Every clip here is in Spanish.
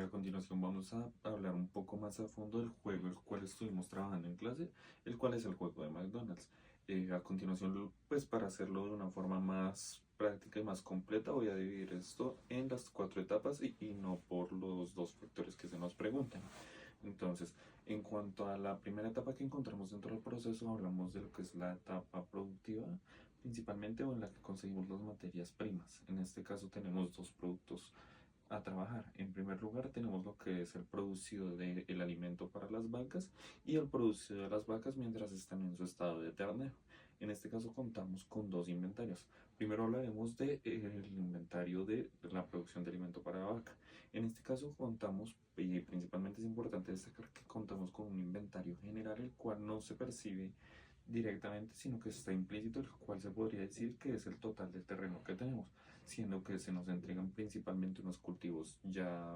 A continuación vamos a hablar un poco más a fondo del juego el cual estuvimos trabajando en clase, el cual es el juego de McDonald's. A continuación, pues para hacerlo de una forma más práctica y más completa, voy a dividir esto en las cuatro etapas y no por los dos factores que se nos preguntan. Entonces, en cuanto a la primera etapa que encontramos dentro del proceso, hablamos de lo que es la etapa productiva, principalmente o en la que conseguimos las materias primas. En este caso tenemos dos productos a trabajar. En primer lugar, tenemos lo que es el producido del alimento para las vacas y el producido de las vacas mientras están en su estado de ternero. En este caso contamos con dos inventarios. Primero hablaremos del inventario de la producción de alimento para la vaca. En este caso contamos, y principalmente es importante destacar que contamos con un inventario general, el cual no se percibe directamente, sino que está implícito, el cual se podría decir que es el total del terreno que tenemos, siendo que se nos entregan principalmente unos cultivos ya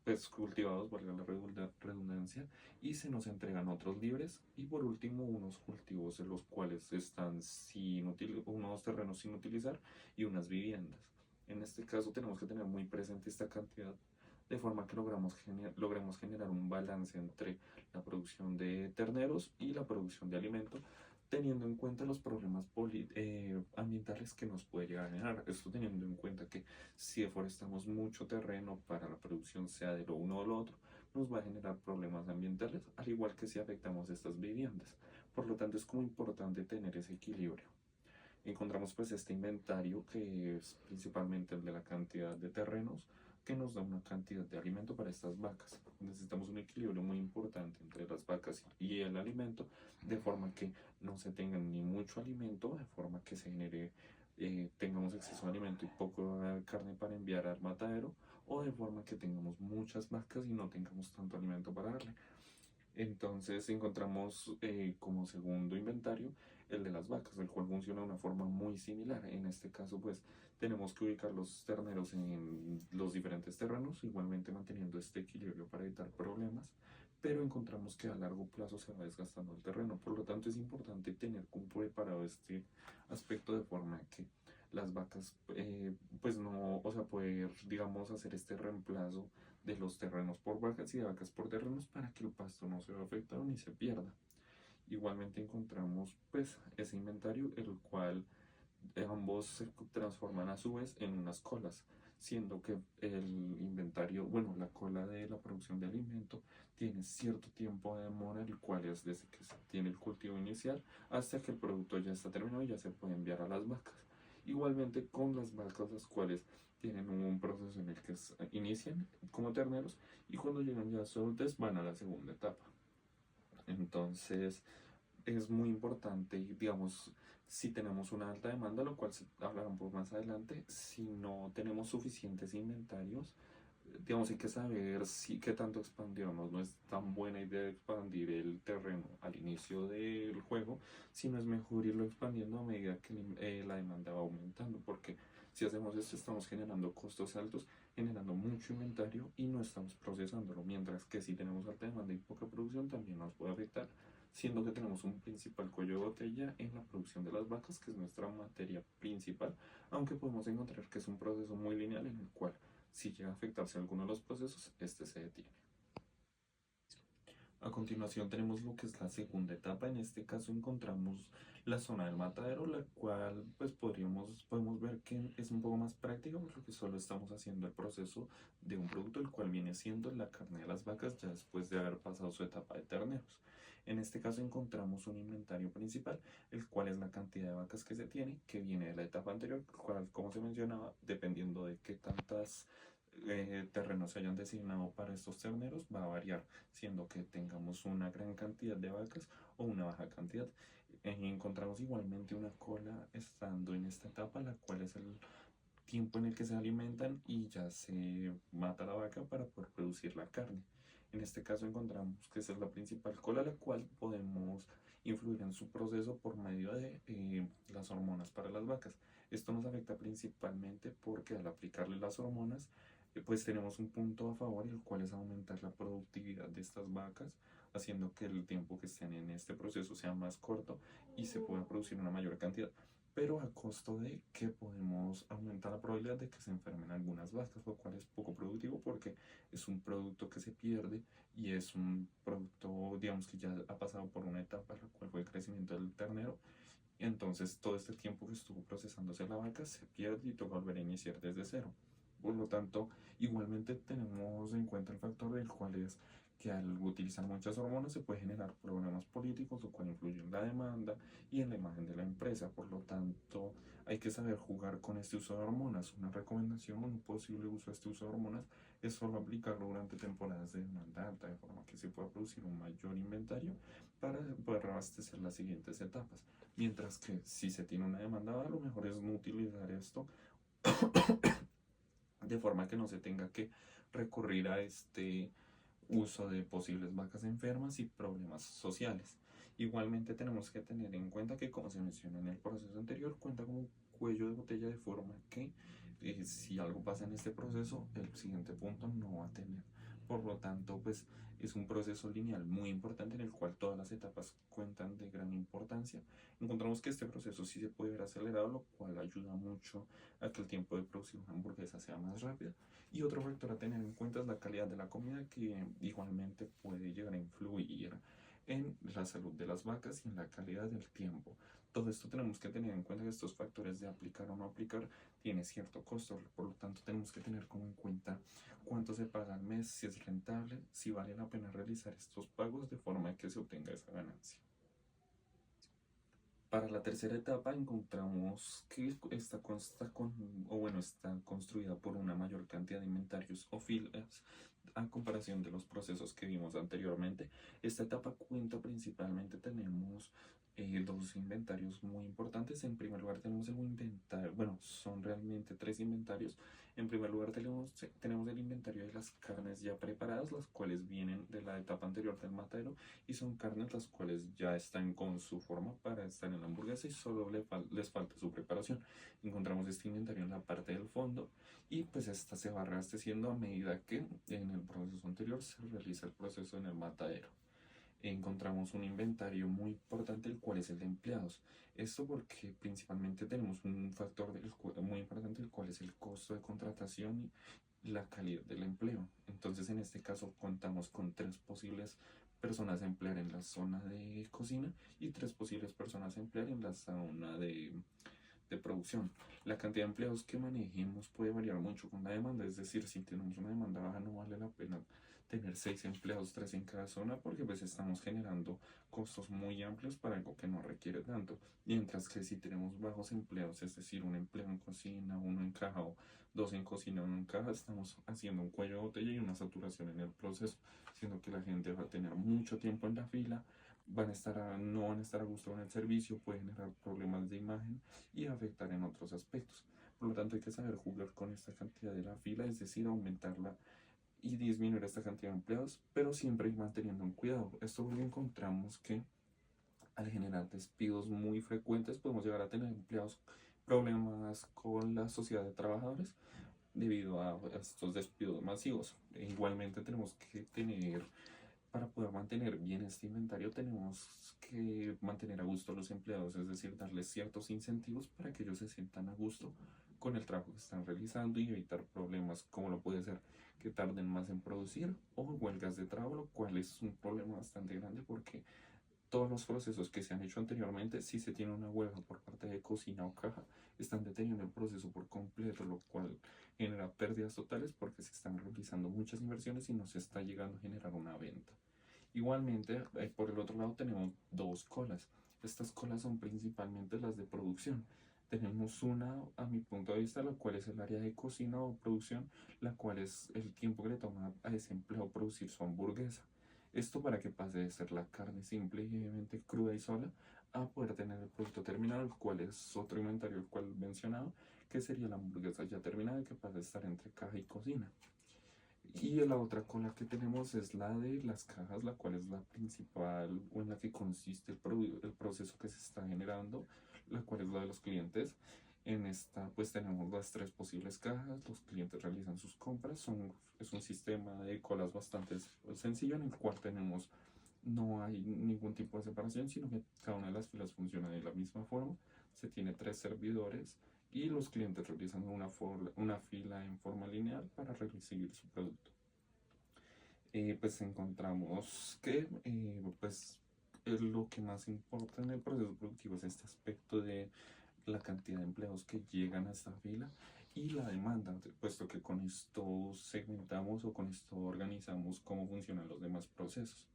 pues cultivados, valga la redundancia, y se nos entregan otros libres, y por último unos cultivos en los cuales están unos terrenos sin utilizar y unas viviendas. En este caso tenemos que tener muy presente esta cantidad de forma que logremos generar un balance entre la producción de terneros y la producción de alimento, teniendo en cuenta los problemas ambientales que nos puede llegar a generar. Esto teniendo en cuenta que si deforestamos mucho terreno para la producción, sea de lo uno o lo otro, nos va a generar problemas ambientales, al igual que si afectamos estas viviendas. Por lo tanto, es como importante tener ese equilibrio. Encontramos pues este inventario que es principalmente el de la cantidad de terrenos que nos da una cantidad de alimento para estas vacas. Necesitamos un equilibrio muy importante entre las vacas y el alimento, de forma que no se tenga ni mucho alimento, de forma que se genere, tengamos exceso de alimento y poco carne para enviar al matadero, o de forma que tengamos muchas vacas y no tengamos tanto alimento para darle. Entonces encontramos como segundo inventario el de las vacas, el cual funciona de una forma muy similar. En este caso, pues tenemos que ubicar los terneros en los diferentes terrenos, igualmente manteniendo este equilibrio para evitar problemas, pero encontramos que a largo plazo se va desgastando el terreno. Por lo tanto, es importante tener como preparado este aspecto de forma que las vacas, pues no, o sea, poder, digamos, hacer este reemplazo de los terrenos por vacas y de vacas por terrenos para que el pasto no se vea afectado ni se pierda. Igualmente encontramos pues ese inventario, el cual ambos se transforman a su vez en unas colas, siendo que el inventario, bueno, la cola de la producción de alimento tiene cierto tiempo de demora, el cual es desde que se tiene el cultivo inicial hasta que el producto ya está terminado y ya se puede enviar a las vacas. Igualmente con las vacas, las cuales tienen un proceso en el que inician como terneros y cuando llegan ya adultas van a la segunda etapa. Entonces, es muy importante, digamos, si tenemos una alta demanda, lo cual se hablará un poco más adelante, si no tenemos suficientes inventarios, digamos, hay que saber si qué tanto expandirnos. No es tan buena idea expandir el terreno al inicio del juego, sino es mejor irlo expandiendo a medida que la demanda va aumentando, porque si hacemos esto estamos generando costos altos, generando mucho inventario y no estamos procesándolo, mientras que si tenemos alta demanda y poca producción también nos puede afectar, siendo que tenemos un principal cuello de botella en la producción de las vacas, que es nuestra materia principal, aunque podemos encontrar que es un proceso muy lineal en el cual si llega a afectarse alguno de los procesos, este se detiene. A continuación tenemos lo que es la segunda etapa. En este caso encontramos la zona del matadero, la cual pues podemos ver que es un poco más práctica porque solo estamos haciendo el proceso de un producto, el cual viene siendo la carne de las vacas ya después de haber pasado su etapa de terneros. En este caso encontramos un inventario principal, el cual es la cantidad de vacas que se tiene, que viene de la etapa anterior, el cual, como se mencionaba, dependiendo de qué tantas terrenos se hayan designado para estos terneros, va a variar, siendo que tengamos una gran cantidad de vacas o una baja cantidad. Encontramos igualmente una cola estando en esta etapa, la cual es el tiempo en el que se alimentan y ya se mata la vaca para poder producir la carne. En este caso encontramos que esa es la principal cola, la cual podemos influir en su proceso por medio de las hormonas para las vacas. Esto nos afecta principalmente porque al aplicarle las hormonas, pues tenemos un punto a favor, el cual es aumentar la productividad de estas vacas, haciendo que el tiempo que estén en este proceso sea más corto y se pueda producir una mayor cantidad, pero a costo de que podemos aumentar la probabilidad de que se enfermen algunas vacas, lo cual es poco productivo porque es un producto que se pierde y es un producto, digamos, que ya ha pasado por una etapa, la cual fue el crecimiento del ternero. Entonces todo este tiempo que estuvo procesándose la vaca se pierde y toca volver a iniciar desde cero. Por lo tanto, igualmente tenemos en cuenta el factor del cual es que al utilizar muchas hormonas se puede generar problemas políticos, lo cual influye en la demanda y en la imagen de la empresa. Por lo tanto, hay que saber jugar con este uso de hormonas. Una recomendación, un posible uso de este uso de hormonas es solo aplicarlo durante temporadas de demanda alta, de forma que se pueda producir un mayor inventario para poder abastecer las siguientes etapas. Mientras que si se tiene una demanda baja, lo mejor es no utilizar esto de forma que no se tenga que recurrir a este uso de posibles vacas enfermas y problemas sociales. Igualmente tenemos que tener en cuenta que, como se mencionó en el proceso anterior, cuenta como un cuello de botella, de forma que si algo pasa en este proceso, el siguiente punto no va a tener. Por lo tanto, pues es un proceso lineal muy importante en el cual todas las etapas cuentan de gran importancia. Encontramos que este proceso sí se puede ver acelerado, lo cual ayuda mucho a que el tiempo de producción de una hamburguesa sea más rápido. Y otro factor a tener en cuenta es la calidad de la comida, que igualmente puede llegar a influir en la salud de las vacas y en la calidad del tiempo. Todo esto tenemos que tener en cuenta que estos factores de aplicar o no aplicar tiene cierto costo, por lo tanto tenemos que tener como en cuenta cuánto se paga al mes, si es rentable, si vale la pena realizar estos pagos de forma que se obtenga esa ganancia. Para la tercera etapa encontramos que está construida por una mayor cantidad de inventarios o filas a comparación de los procesos que vimos anteriormente. Esta etapa cuenta principalmente, tenemos dos inventarios muy importantes. En primer lugar tenemos el inventario, bueno, son realmente tres inventarios. En primer lugar tenemos el inventario de las carnes ya preparadas, las cuales vienen de la etapa anterior del matadero y son carnes las cuales ya están con su forma para estar en la hamburguesa y solo les falta su preparación. Encontramos este inventario en la parte del fondo y pues esta se va reabasteciendo a medida que en el proceso anterior se realiza el proceso en el matadero. Encontramos un inventario muy importante, el cual es el de empleados. Esto porque principalmente tenemos un factor muy importante, el cual es el costo de contratación y la calidad del empleo. Entonces, en este caso, contamos con tres posibles personas a emplear en la zona de cocina y tres posibles personas a emplear en la zona de producción. La cantidad de empleados que manejemos puede variar mucho con la demanda, es decir, si tenemos una demanda baja no vale la pena tener 6 empleados, 3 en cada zona, porque pues estamos generando costos muy amplios para algo que no requiere tanto. Mientras que si tenemos bajos empleados, es decir, un empleo en cocina, uno en caja o dos en cocina, uno en caja, estamos haciendo un cuello de botella y una saturación en el proceso, siendo que la gente va a tener mucho tiempo en la fila, no van a estar a gusto en el servicio, puede generar problemas de imagen y afectar en otros aspectos. Por lo tanto, hay que saber jugar con esta cantidad de la fila, es decir, aumentarla y disminuir esta cantidad de empleados, pero siempre manteniendo un cuidado. Esto porque encontramos que al generar despidos muy frecuentes podemos llegar a tener empleados problemas con la sociedad de trabajadores debido a estos despidos masivos. Igualmente tenemos que tener, para poder mantener bien este inventario, tenemos que mantener a gusto a los empleados, es decir, darles ciertos incentivos para que ellos se sientan a gusto con el trabajo que están realizando y evitar problemas como lo puede ser que tarden más en producir o huelgas de trabajo, lo cual es un problema bastante grande porque todos los procesos que se han hecho anteriormente, si se tiene una huelga por parte de cocina o caja, están deteniendo el proceso por completo, lo cual genera pérdidas totales porque se están realizando muchas inversiones y no se está llegando a generar una venta. Igualmente, por el otro lado tenemos dos colas. Estas colas son principalmente las de producción. Tenemos una, a mi punto de vista, la cual es el área de cocina o producción, la cual es el tiempo que le toma a ese empleado producir su hamburguesa. Esto para que pase de ser la carne simple y obviamente cruda y sola a poder tener el producto terminado, el cual es otro inventario, el cual mencionado, que sería la hamburguesa ya terminada, que pasa a estar entre caja y cocina. Y la otra cola que tenemos es la de las cajas, la cual es la principal o en la que consiste el proceso que se está generando, la cual es la de los clientes. En esta pues tenemos las tres posibles cajas, los clientes realizan sus compras, es un sistema de colas bastante sencillo en el cual no hay ningún tipo de separación, sino que cada una de las filas funciona de la misma forma. Se tiene tres servidores y los clientes realizan una fila en forma lineal para recibir su producto. pues encontramos que lo que más importa en el proceso productivo es este aspecto de la cantidad de empleados que llegan a esta fila y la demanda, puesto que con esto segmentamos o con esto organizamos cómo funcionan los demás procesos.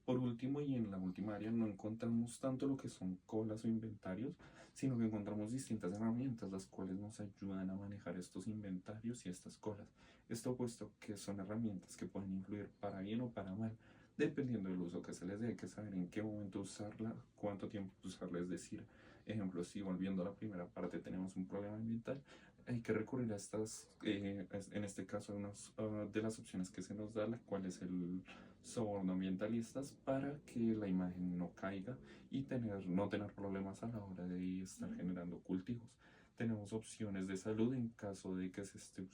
Por último, y en la última área, no encontramos tanto lo que son colas o inventarios, sino que encontramos distintas herramientas las cuales nos ayudan a manejar estos inventarios y estas colas. Esto puesto que son herramientas que pueden influir para bien o para mal, dependiendo del uso que se les dé. Hay que saber en qué momento usarla, cuánto tiempo usarla, es decir, ejemplo, si volviendo a la primera parte tenemos un problema ambiental, hay que recurrir a estas, en este caso, de las opciones que se nos da, la cual es el soborno ambientalistas, para que la imagen no caiga y no tener problemas a la hora de estar generando cultivos. Tenemos opciones de salud en caso de que se esté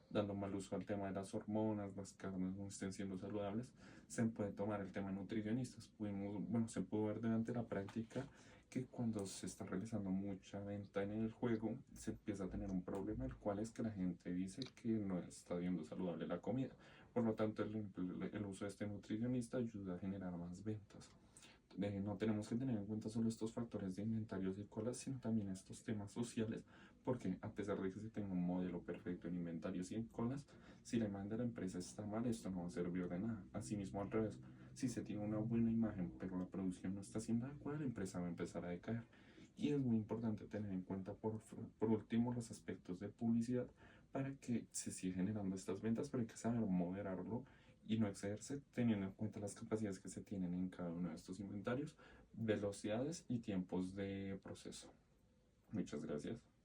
dando mal uso al tema de las hormonas, las carnes no estén siendo saludables, se puede tomar el tema nutricionistas. Bueno, se puede ver durante la práctica que cuando se está realizando mucha venta en el juego, se empieza a tener un problema, el cual es que la gente dice que no está viendo saludable la comida. Por lo tanto, el uso de este nutricionista ayuda a generar más ventas. No tenemos que tener en cuenta solo estos factores de inventarios y colas, sino también estos temas sociales, porque a pesar de que se tenga un modelo perfecto en inventarios y en colas, si la imagen de la empresa está mal, esto no va a servir de nada. Asimismo, al revés, si se tiene una buena imagen, pero la producción no está siendo adecuada, la empresa va a empezar a decaer. Y es muy importante tener en cuenta, por último, los aspectos de publicidad para que se siga generando estas ventas, pero hay que saber moderarlo y no excederse, teniendo en cuenta las capacidades que se tienen en cada uno de estos inventarios, velocidades y tiempos de proceso. Muchas gracias.